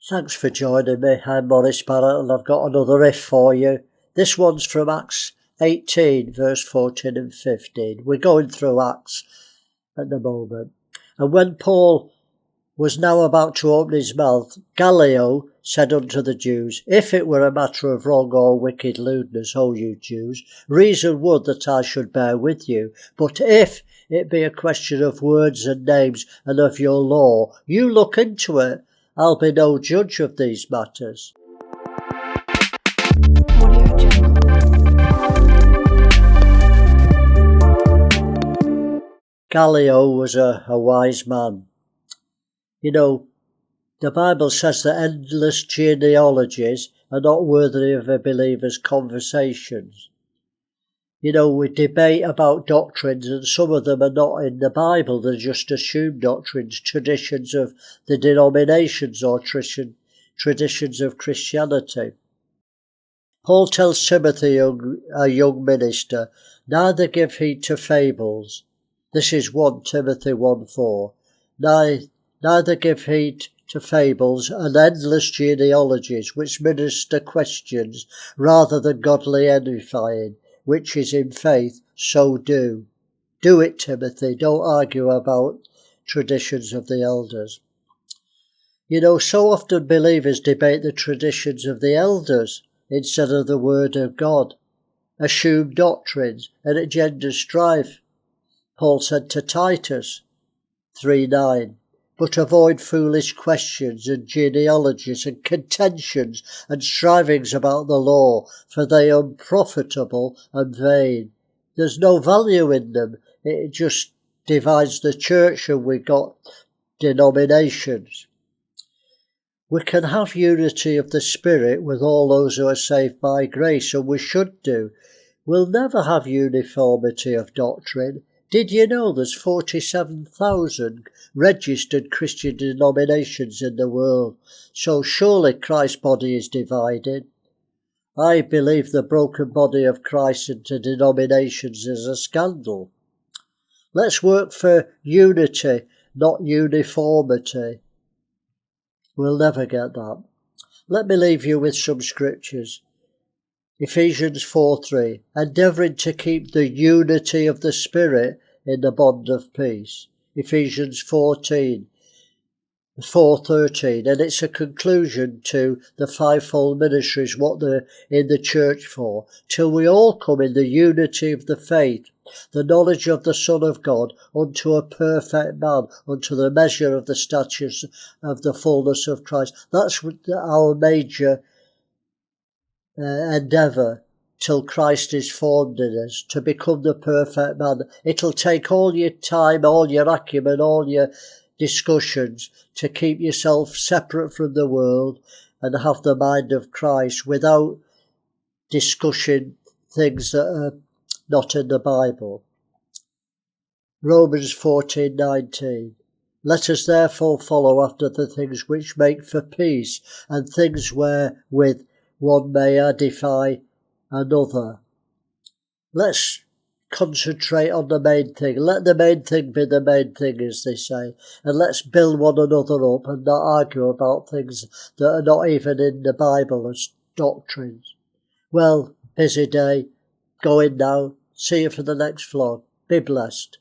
Thanks for joining me. I'm Maurice Barrett and I've got another if for you. This one's from Acts 18 verse 14 and 15. We're going through Acts at the moment. And when Paul was now about to open his mouth, Gallio said unto the Jews, If it were a matter of wrong or wicked lewdness, O you Jews, reason would that I should bear with you. But if it be a question of words and names and of your law, you look into it. I'll be no judge of these matters. Gallio was a wise man. You know, the Bible says that endless genealogies are not worthy of a believer's conversations. You know, we debate about doctrines and some of them are not in the Bible. They're just assumed doctrines, traditions of the denominations or traditions of Christianity. Paul tells Timothy, a young minister, neither give heed to fables. This is 1 Timothy 1:4. Neither give heed to fables and endless genealogies which minister questions rather than godly edifying, which is in faith, so do. Do it, Timothy. Don't argue about traditions of the elders. You know, so often believers debate the traditions of the elders instead of the word of God, assume doctrines, and it genders strife. Paul said to Titus 3:9, but avoid foolish questions and genealogies and contentions and strivings about the law, for they are unprofitable and vain. There's no value in them. It just divides the church and we've got denominations. We can have unity of the Spirit with all those who are saved by grace, and we should do. We'll never have uniformity of doctrine. Did you know there's 47,000 registered Christian denominations in the world? So surely Christ's body is divided. I believe the broken body of Christ into denominations is a scandal. Let's work for unity, not uniformity. We'll never get that. Let me leave you with some scriptures. Ephesians 4:3, endeavouring to keep the unity of the Spirit in the bond of peace. Ephesians 4:13, and it's a conclusion to the fivefold ministries, what they're in the church for, till we all come in the unity of the faith, the knowledge of the Son of God, unto a perfect man, unto the measure of the stature of the fullness of Christ. That's our major endeavour, till Christ is formed in us, to become the perfect man. It'll take all your time, all your acumen, all your discussions to keep yourself separate from the world and have the mind of Christ without discussing things that are not in the Bible. Romans 14:19. Let us therefore follow after the things which make for peace, and things wherewith one may edify another. Let's concentrate on the main thing. Let the main thing be the main thing, as they say. And let's build one another up and not argue about things that are not even in the Bible as doctrines. Well, busy day. Going now. See you for the next vlog. Be blessed.